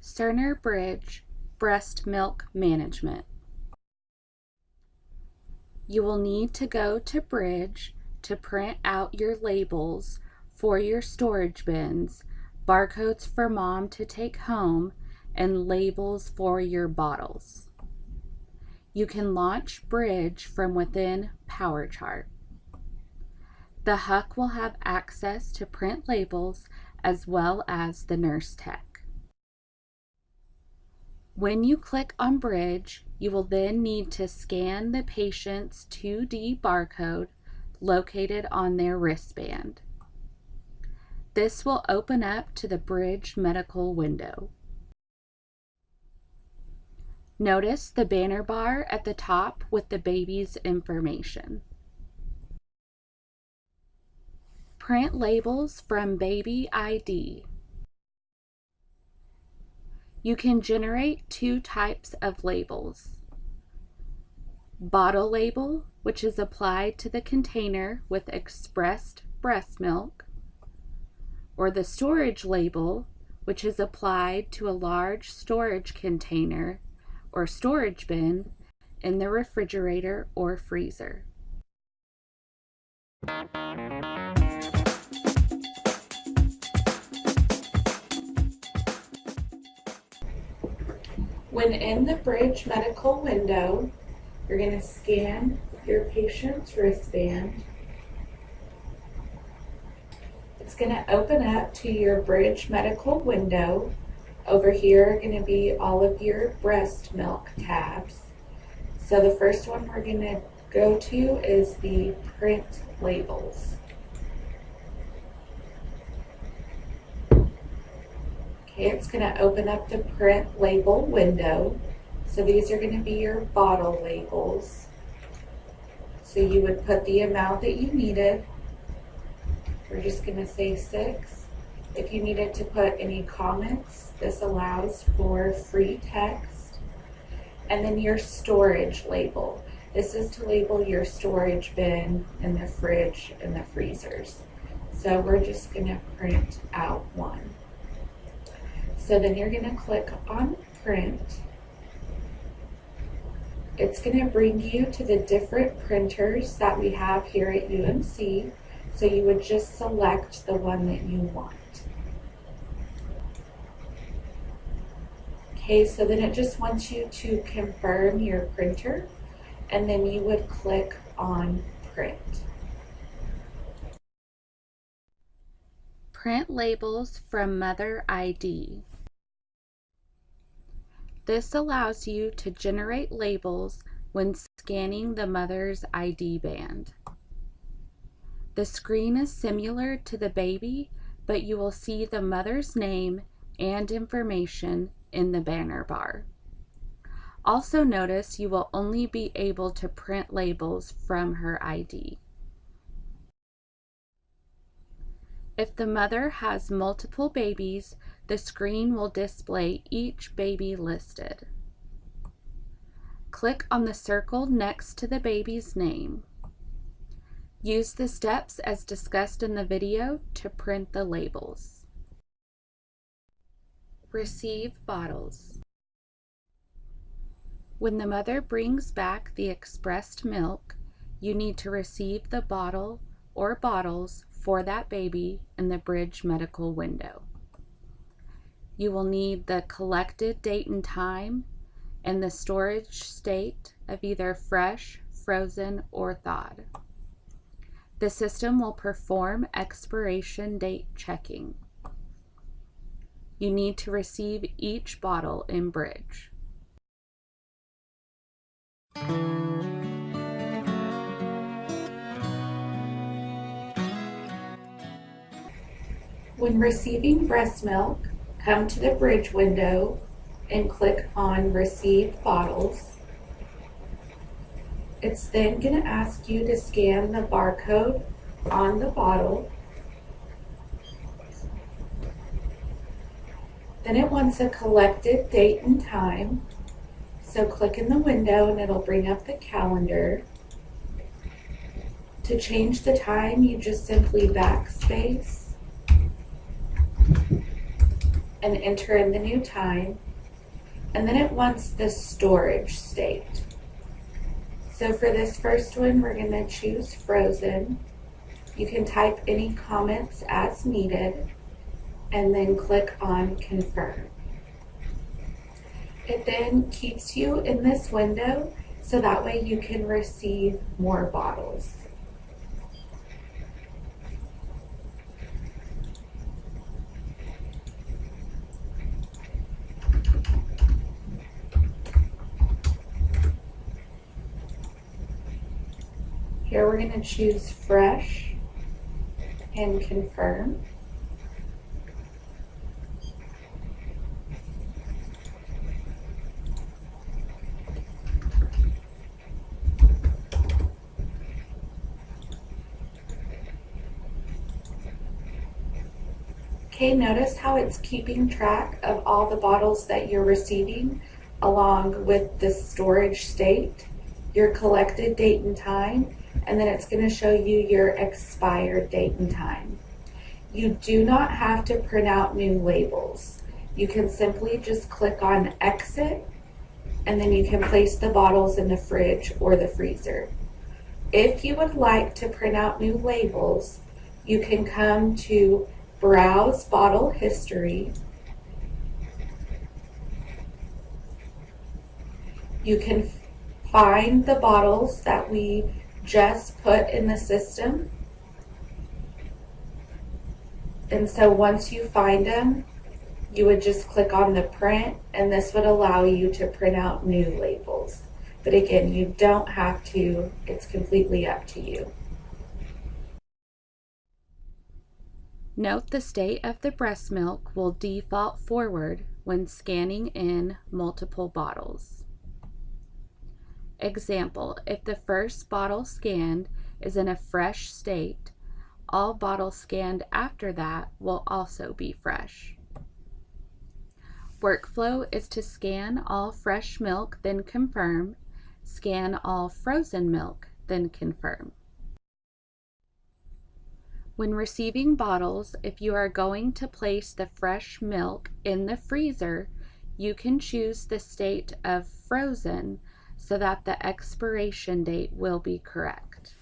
Cerner Bridge Breast Milk Management. You will need to go to Bridge to print out your labels for your storage bins, barcodes for mom to take home, and labels for your bottles. You can launch Bridge from within PowerChart. The HUC will have access to print labels as well as the nurse tech. When you click on Bridge, you will then need to scan the patient's 2D barcode located on their wristband. This will open up to the Bridge medical window. Notice the banner bar at the top with the baby's information. Print labels from Baby ID. You can generate two types of labels. Bottle label, which is applied to the container with expressed breast milk, or the storage label, which is applied to a large storage container or storage bin in the refrigerator or freezer. When in the Bridge medical window, you're going to scan your patient's wristband. It's going to open up to your Bridge medical window. Over here are going to be all of your breast milk tabs. So the first one we're going to go to is the print labels. Okay, it's going to open up the print label window. So these are going to be your bottle labels. So you would put the amount that you needed. We're just going to say 6. If you needed to put any comments, this allows for free text. And then your storage label. This is to label your storage bin in the fridge and the freezers. So we're just going to print out 1. So then you're going to click on print. It's going to bring you to the different printers that we have here at UMC. So you would just select the one that you want. Okay, so then it just wants you to confirm your printer, and then you would click on print. Print labels from Mother ID. This allows you to generate labels when scanning the mother's ID band. The screen is similar to the baby, but you will see the mother's name and information in the banner bar. Also notice you will only be able to print labels from her ID. If the mother has multiple babies, the screen will display each baby listed. Click on the circle next to the baby's name. Use the steps as discussed in the video to print the labels. Receive bottles. When the mother brings back the expressed milk, you need to receive the bottle or bottles for that baby in the Bridge medical window. You will need the collected date and time and the storage state of either fresh, frozen, or thawed. The system will perform expiration date checking. You need to receive each bottle in Bridge. When receiving breast milk, come to the Bridge window and click on Receive Bottles. It's then going to ask you to scan the barcode on the bottle. Then it wants a collected date and time. So click in the window and it'll bring up the calendar. To change the time, you just simply backspace. and enter in the new time. And then it wants the storage state. So for this first one, we're going to choose frozen. You can type any comments as needed and then click on confirm. It then keeps you in this window so that way you can receive more bottles. Here we're going to choose fresh and confirm. Okay, notice how it's keeping track of all the bottles that you're receiving along with the storage state, your collected date and time, and then it's going to show you your expired date and time. You do not have to print out new labels. You can simply just click on exit and then you can place the bottles in the fridge or the freezer. If you would like to print out new labels, you can come to Browse Bottle History. You can find the bottles that we just put in the system. And so once you find them, you would just click on the print and this would allow you to print out new labels. But again, you don't have to, it's completely up to you. Note the state of the breast milk will default forward when scanning in multiple bottles. Example, if the first bottle scanned is in a fresh state, all bottles scanned after that will also be fresh. Workflow is to scan all fresh milk, then confirm, scan all frozen milk, then confirm. When receiving bottles, if you are going to place the fresh milk in the freezer, you can choose the state of frozen so that the expiration date will be correct.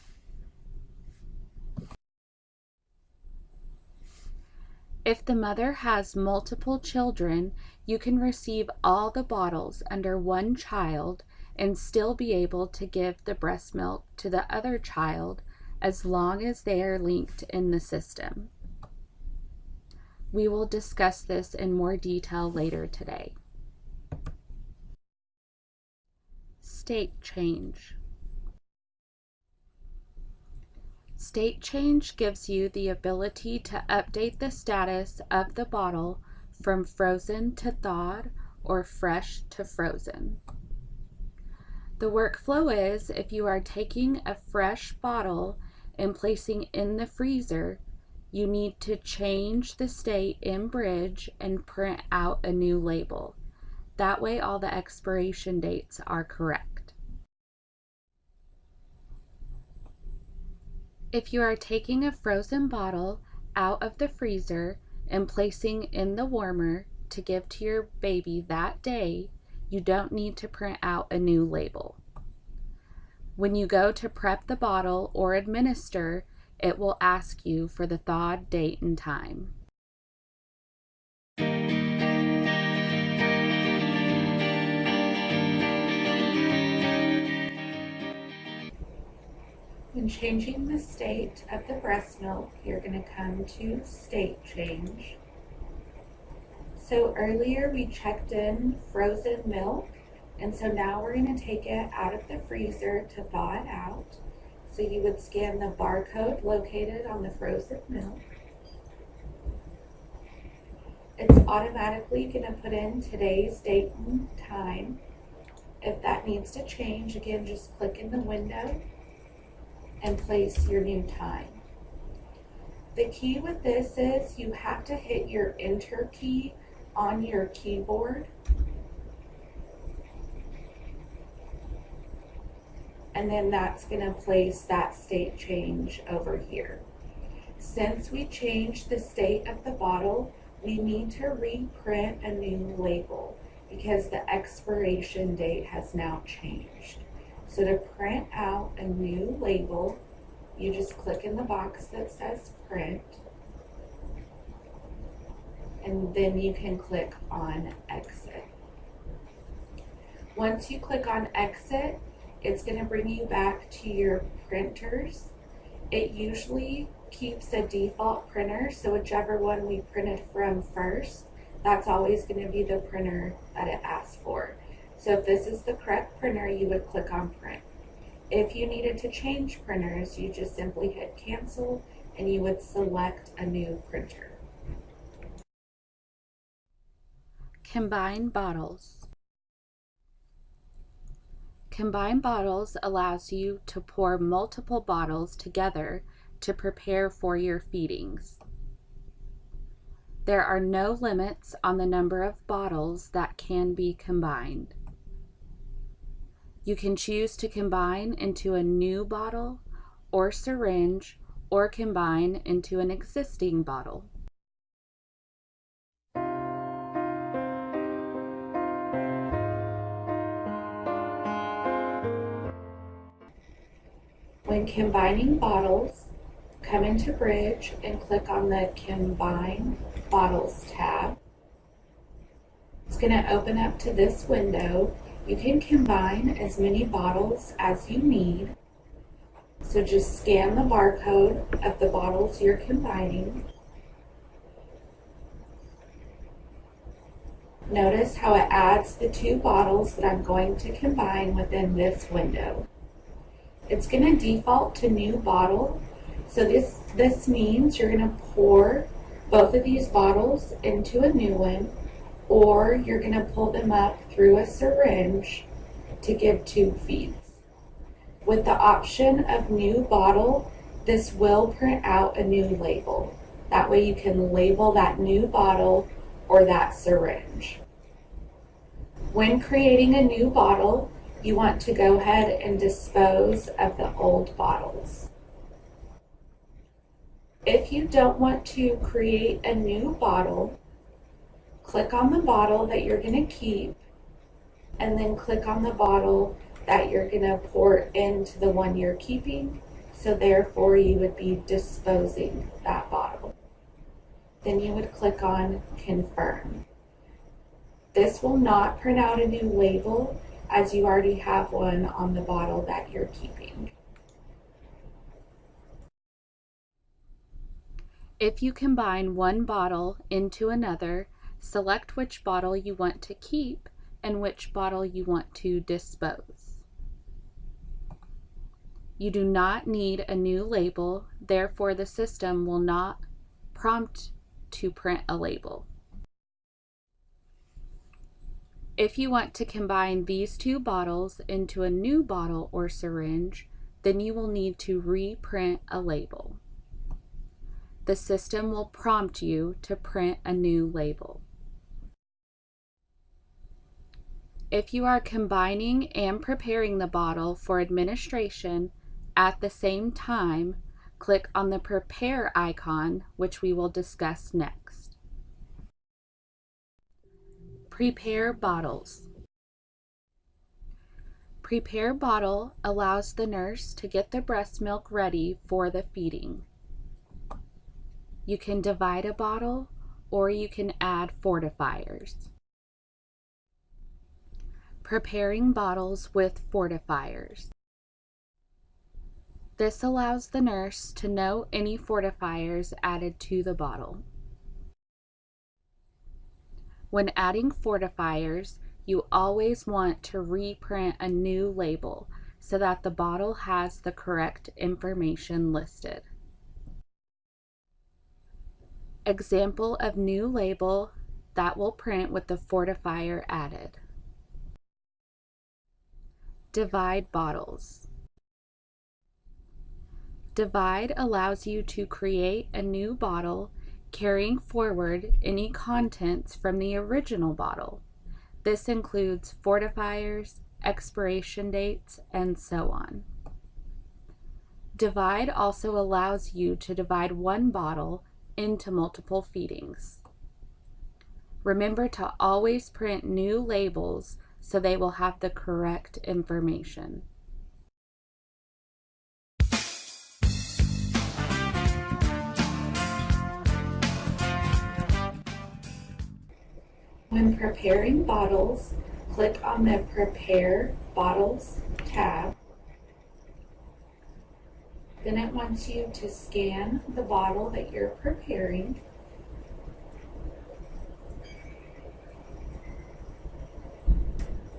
If the mother has multiple children, you can receive all the bottles under one child and still be able to give the breast milk to the other child as long as they are linked in the system. We will discuss this in more detail later today. State change. State change gives you the ability to update the status of the bottle from frozen to thawed or fresh to frozen. The workflow is, if you are taking a fresh bottle and placing in the freezer, you need to change the state in Bridge and print out a new label. That way all the expiration dates are correct. If you are taking a frozen bottle out of the freezer and placing in the warmer to give to your baby that day, you don't need to print out a new label. When you go to prep the bottle or administer, it will ask you for the thawed date and time. When changing the state of the breast milk, you're going to come to state change. So earlier we checked in frozen milk, and so now we're going to take it out of the freezer to thaw it out. So you would scan the barcode located on the frozen milk. It's automatically going to put in today's date and time. If that needs to change, again, just click in the window and place your new time. The key with this is you have to hit your enter key on your keyboard. And then that's going to place that state change over here. Since we changed the state of the bottle, we need to reprint a new label because the expiration date has now changed. So to print out a new label, you just click in the box that says print, and then you can click on exit. Once you click on exit, it's going to bring you back to your printers. It usually keeps a default printer, so whichever one we printed from first, that's always going to be the printer that it asks for. So if this is the correct printer, you would click on print. If you needed to change printers, you just simply hit cancel and you would select a new printer. Combine bottles. Combine bottles allows you to pour multiple bottles together to prepare for your feedings. There are no limits on the number of bottles that can be combined. You can choose to combine into a new bottle or syringe or combine into an existing bottle. When combining bottles, come into Bridge and click on the Combine Bottles tab. It's going to open up to this window. You can combine as many bottles as you need. So just scan the barcode of the bottles you're combining. Notice how it adds the 2 bottles that I'm going to combine within this window. It's going to default to new bottle. So this means you're going to pour both of these bottles into a new one, or you're going to pull them up through a syringe to give tube feeds. With the option of new bottle, this will print out a new label. That way you can label that new bottle or that syringe. When creating a new bottle, you want to go ahead and dispose of the old bottles. If you don't want to create a new bottle, click on the bottle that you're going to keep, and then click on the bottle that you're going to pour into the one you're keeping. So therefore you would be disposing that bottle. Then you would click on confirm. This will not print out a new label, as you already have one on the bottle that you're keeping. If you combine one bottle into another, select which bottle you want to keep and which bottle you want to dispose. You do not need a new label, therefore the system will not prompt to print a label. If you want to combine these 2 bottles into a new bottle or syringe, then you will need to reprint a label. The system will prompt you to print a new label. If you are combining and preparing the bottle for administration at the same time, click on the Prepare icon, which we will discuss next. Prepare bottles. Prepare bottle allows the nurse to get the breast milk ready for the feeding. You can divide a bottle or you can add fortifiers. Preparing bottles with fortifiers. This allows the nurse to know any fortifiers added to the bottle. When adding fortifiers, you always want to reprint a new label so that the bottle has the correct information listed. Example of new label that will print with the fortifier added. Divide bottles. Divide allows you to create a new bottle carrying forward any contents from the original bottle. This includes fortifiers, expiration dates, and so on. Divide also allows you to divide one bottle into multiple feedings. Remember to always print new labels so they will have the correct information. When preparing bottles, click on the Prepare Bottles tab. Then it wants you to scan the bottle that you're preparing.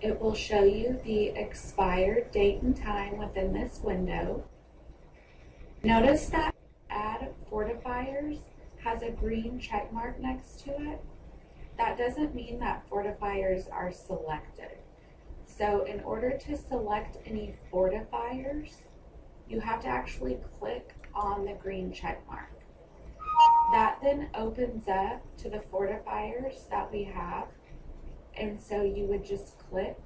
It will show you the expired date and time within this window. Notice that Add Fortifiers has a green check mark next to it. That doesn't mean that fortifiers are selected. So in order to select any fortifiers, you have to actually click on the green check mark. That then opens up to the fortifiers that we have. And so you would just click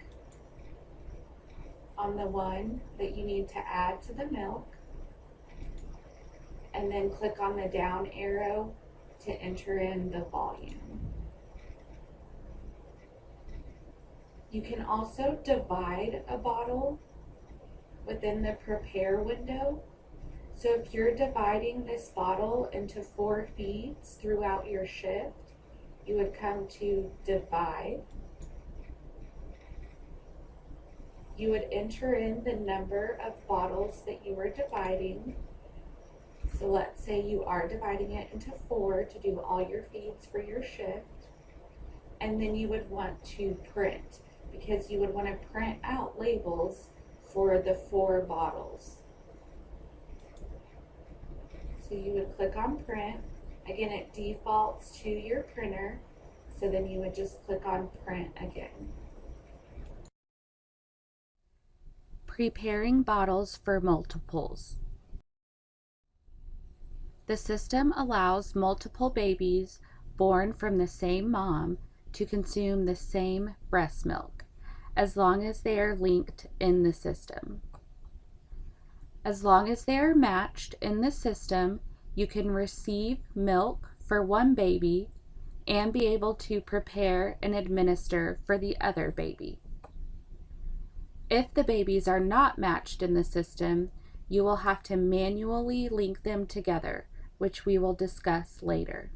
on the one that you need to add to the milk, and then click on the down arrow to enter in the volume. You can also divide a bottle within the prepare window. So if you're dividing this bottle into 4 feeds throughout your shift, you would come to divide. You would enter in the number of bottles that you are dividing. So let's say you are dividing it into 4 to do all your feeds for your shift. And then you would want to print, because you would want to print out labels for the 4 bottles. So you would click on print. Again, it defaults to your printer, so then you would just click on print again. Preparing bottles for multiples. The system allows multiple babies born from the same mom to consume the same breast milk, as long as they are linked in the system. As long as they are matched in the system, you can receive milk for one baby and be able to prepare and administer for the other baby. If the babies are not matched in the system, you will have to manually link them together, which we will discuss later.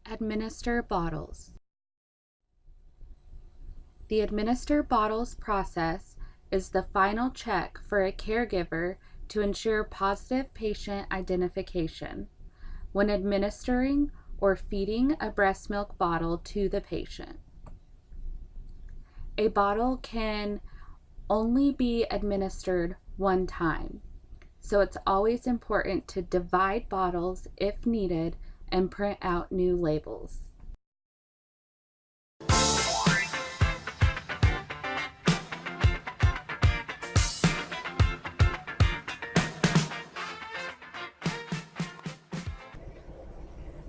Administer bottles. The Administer Bottles process is the final check for a caregiver to ensure positive patient identification when administering or feeding a breast milk bottle to the patient. A bottle can only be administered one time, so it's always important to divide bottles if needed and print out new labels.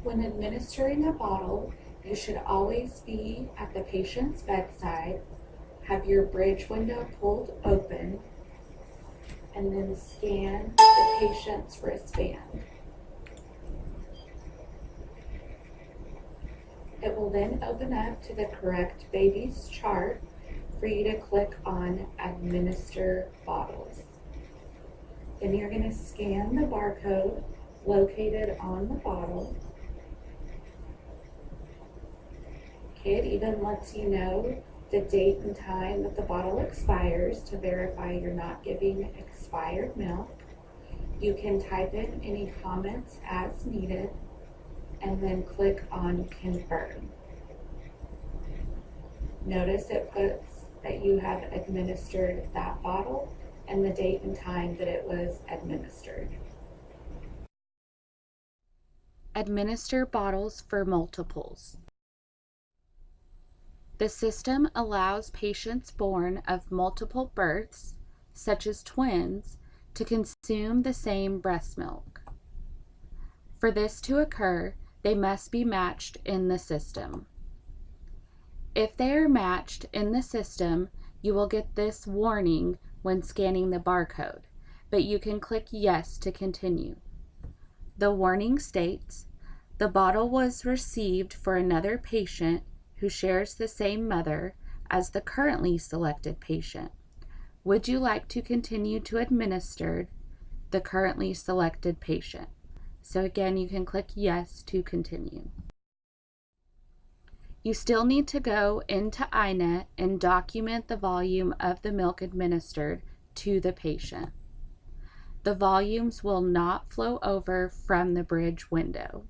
When administering a bottle, you should always be at the patient's bedside, have your bridge window pulled open, and then scan the patient's wristband. It will then open up to the correct baby's chart for you to click on Administer Bottles. Then you're going to scan the barcode located on the bottle. Okay, it even lets you know the date and time that the bottle expires to verify you're not giving expired milk. You can type in any comments as needed and then click on Confirm. Notice it puts that you have administered that bottle and the date and time that it was administered. Administer bottles for multiples. The system allows patients born of multiple births, such as twins, to consume the same breast milk. For this to occur, they must be matched in the system. If they are matched in the system, you will get this warning when scanning the barcode, but you can click Yes to continue. The warning states, The bottle was received for another patient who shares the same mother as the currently selected patient. Would you like to continue to administer the currently selected patient? So again, you can click yes to continue. You still need to go into iNet and document the volume of the milk administered to the patient. The volumes will not flow over from the bridge window.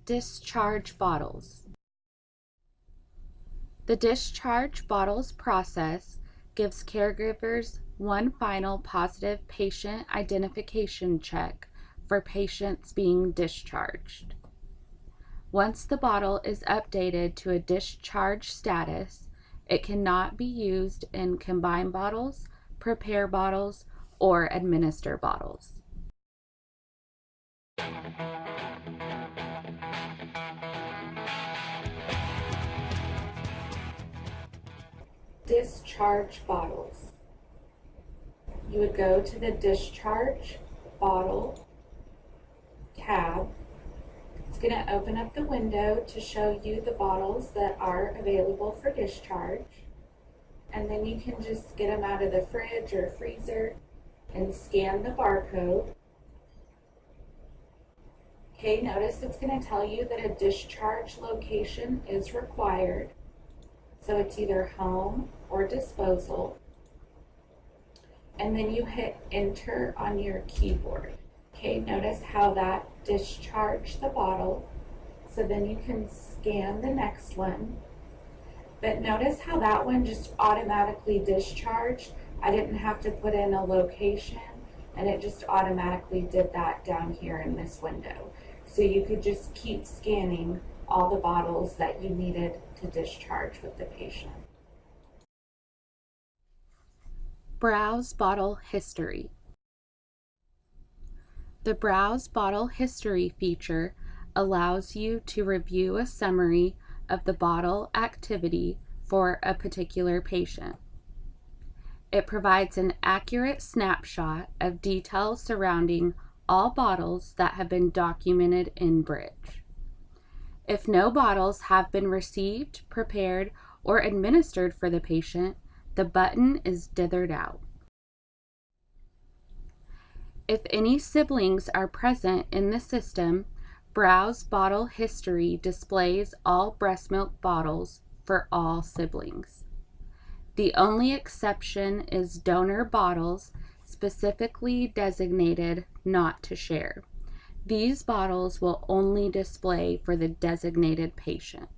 Discharge bottles. The discharge bottles process gives caregivers one final positive patient identification check for patients being discharged. Once the bottle is updated to a discharge status, it cannot be used in combine bottles, prepare bottles, or administer bottles. Discharge bottles. You would go to the Discharge Bottle tab. It's going to open up the window to show you the bottles that are available for discharge. And then you can just get them out of the fridge or freezer and scan the barcode. Okay, notice it's going to tell you that a discharge location is required. So it's either home or disposal. And then you hit enter on your keyboard. Okay, notice how that discharged the bottle. So then you can scan the next one. But notice how that one just automatically discharged. I didn't have to put in a location, and it just automatically did that down here in this window. So you could just keep scanning all the bottles that you needed to discharge with the patient. Browse bottle history. The Browse Bottle History feature allows you to review a summary of the bottle activity for a particular patient. It provides an accurate snapshot of details surrounding all bottles that have been documented in Bridge. If no bottles have been received, prepared, or administered for the patient, the button is dithered out. If any siblings are present in the system, Browse Bottle History displays all breast milk bottles for all siblings. The only exception is donor bottles specifically designated not to share. These bottles will only display for the designated patient.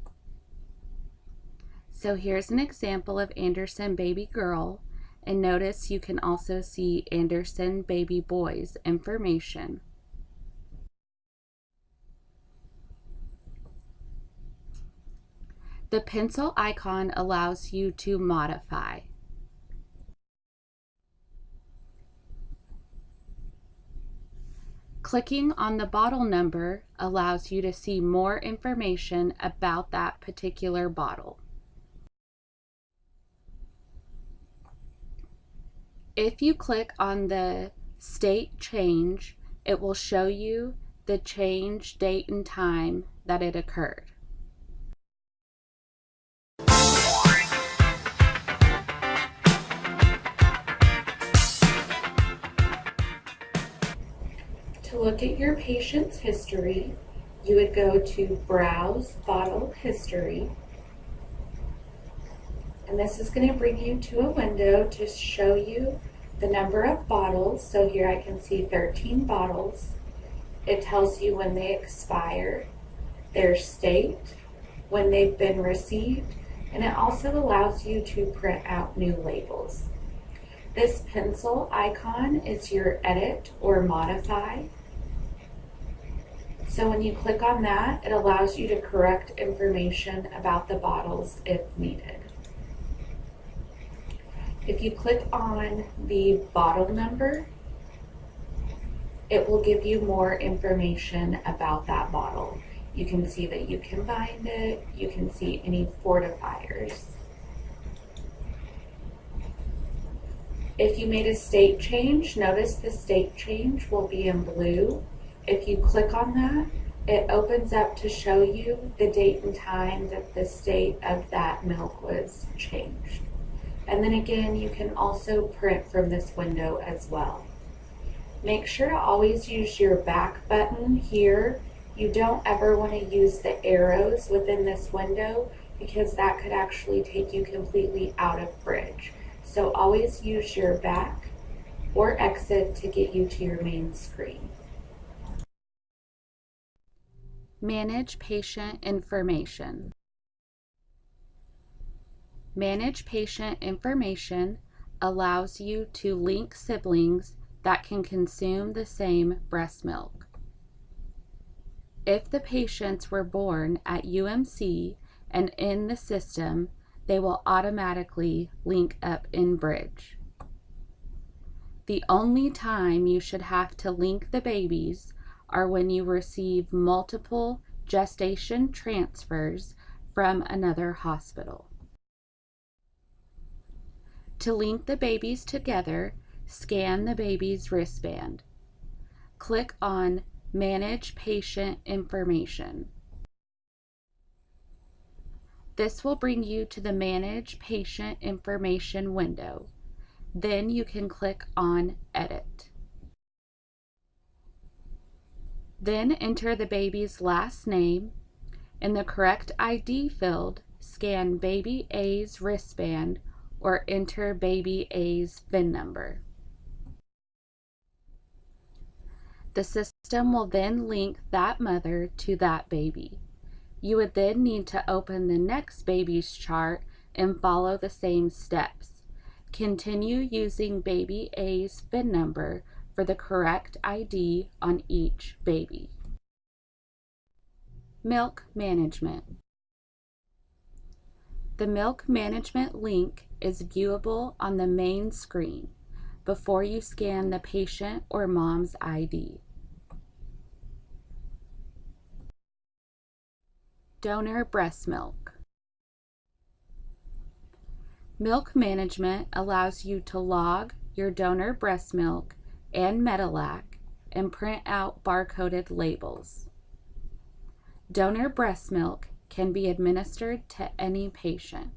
So here's an example of Anderson baby girl, and notice you can also see Anderson baby boy's information. The pencil icon allows you to modify. Clicking on the bottle number allows you to see more information about that particular bottle. If you click on the state change, it will show you the change date and time that it occurred. To look at your patient's history, you would go to Browse Bottle History. And this is going to bring you to a window to show you the number of bottles. So here I can see 13 bottles. It tells you when they expire, their state, when they've been received, and it also allows you to print out new labels. This pencil icon is your edit or modify. So when you click on that, it allows you to correct information about the bottles if needed. If you click on the bottle number, it will give you more information about that bottle. You can see that you combined it, you can see any fortifiers. If you made a state change, notice the state change will be in blue. If you click on that, it opens up to show you the date and time that the state of that milk was changed. And then again, you can also print from this window as well. Make sure to always use your back button here. You don't ever want to use the arrows within this window because that could actually take you completely out of Bridge. So always use your back or exit to get you to your main screen. Manage patient information. Manage patient information allows you to link siblings that can consume the same breast milk. If the patients were born at UMC and in the system, they will automatically link up in Bridge. The only time you should have to link the babies are when you receive multiple gestation transfers from another hospital. To link the babies together, scan the baby's wristband. Click on Manage Patient Information. This will bring you to the Manage Patient Information window. Then you can click on Edit. Then enter the baby's last name. In the correct ID field, scan baby A's wristband or enter baby A's VIN number. The system will then link that mother to that baby. You would then need to open the next baby's chart and follow the same steps. Continue using baby A's VIN number for the correct ID on each baby. Milk management. The milk management link is viewable on the main screen before you scan the patient or mom's ID. Donor breast milk. Milk management allows you to log your donor breast milk and Metalac and print out barcoded labels. Donor breast milk can be administered to any patient.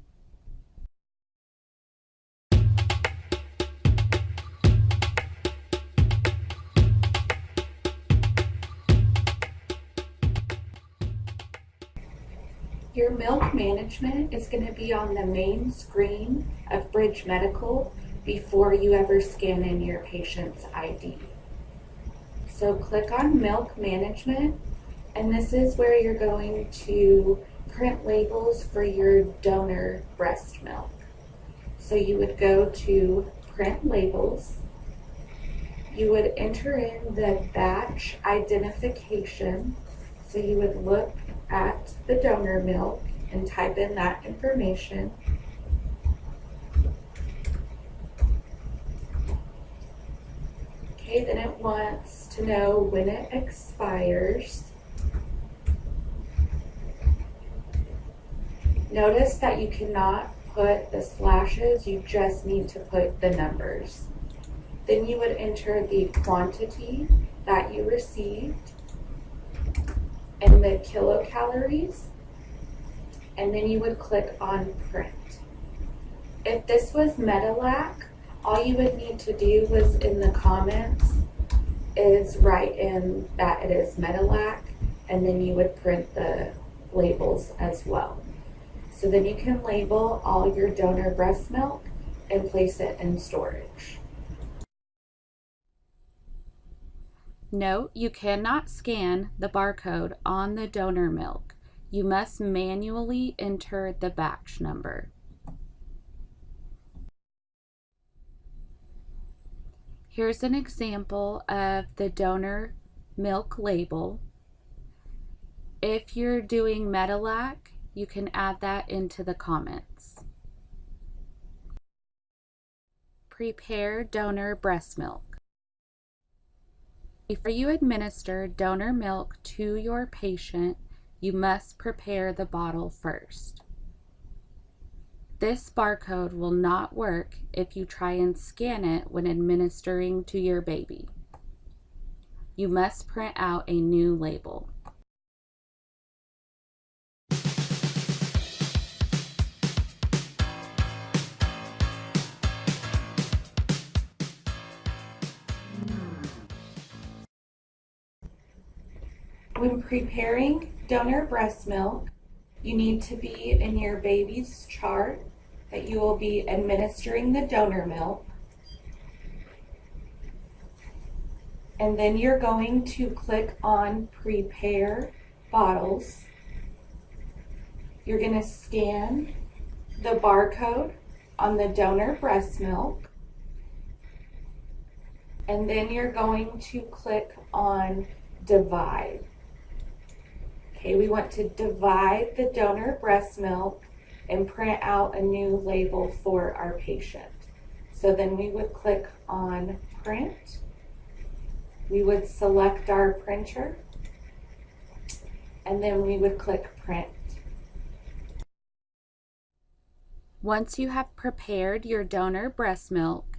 Your milk management is going to be on the main screen of Bridge Medical before you ever scan in your patient's ID. So click on Milk Management, and this is where you're going to print labels for your donor breast milk. So you would go to Print Labels. You would enter in the batch identification. So you would look at the donor milk and type in that information. Okay, then it wants to know when it expires. Notice that you cannot put the slashes, you just need to put the numbers. Then you would enter the quantity that you received and the kilocalories, and then you would click on Print. If this was Metalac, all you would need to do was in the comments is write in that it is Metalac, and then you would print the labels as well. So then you can label all your donor breast milk and place it in storage. Note, you cannot scan the barcode on the donor milk. You must manually enter the batch number. Here's an example of the donor milk label. If you're doing Metalac, you can add that into the comments. Prepare donor breast milk. Before you administer donor milk to your patient, you must prepare the bottle first. This barcode will not work if you try and scan it when administering to your baby. You must print out a new label. When preparing donor breast milk, you need to be in your baby's chart that you will be administering the donor milk. And then you're going to click on Prepare Bottles. You're going to scan the barcode on the donor breast milk. And then you're going to click on Divide. Okay, we want to divide the donor breast milk and print out a new label for our patient. So then we would click on Print. We would select our printer, and then we would click Print. Once you have prepared your donor breast milk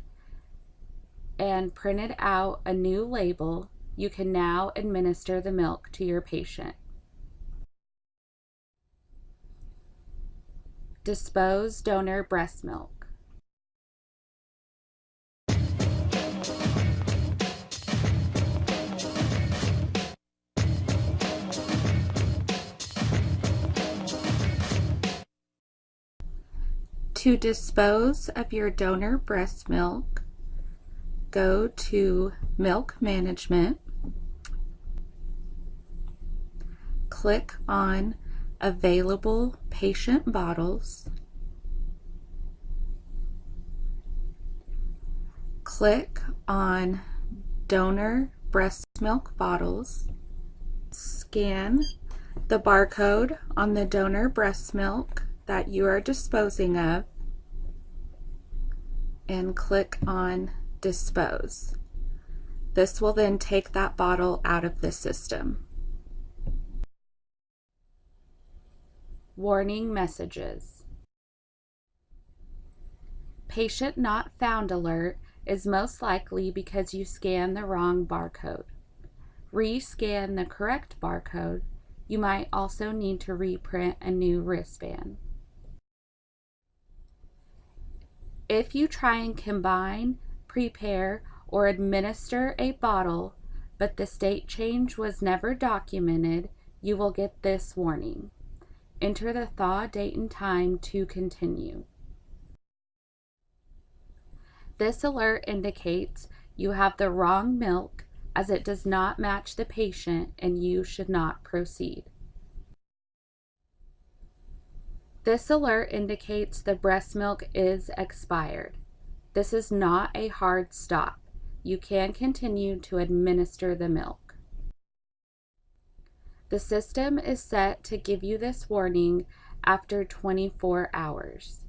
and printed out a new label, you can now administer the milk to your patient. Dispose donor breast milk. To dispose of your donor breast milk, go to Milk Management, click on Available Patient Bottles, click on Donor Breast Milk Bottles, scan the barcode on the donor breast milk that you are disposing of, and click on Dispose. This will then take that bottle out of the system. Warning messages. Patient not found alert is most likely because you scanned the wrong barcode. Rescan the correct barcode. You might also need to reprint a new wristband. If you try and combine, prepare, or administer a bottle, but the state change was never documented, you will get this warning. Enter the thaw date and time to continue. This alert indicates you have the wrong milk as it does not match the patient and you should not proceed. This alert indicates the breast milk is expired. This is not a hard stop. You can continue to administer the milk. The system is set to give you this warning after 24 hours.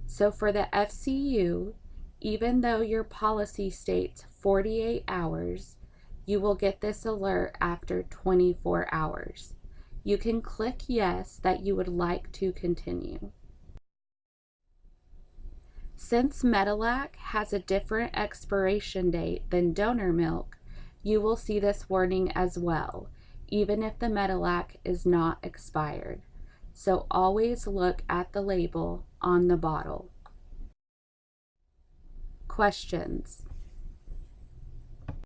So for the FCU, even though your policy states 48 hours, you will get this alert after 24 hours. You can click yes that you would like to continue. Since Medilac has a different expiration date than donor milk, you will see this warning as well, even if the Medilac is not expired. So always look at the label on the bottle. Questions.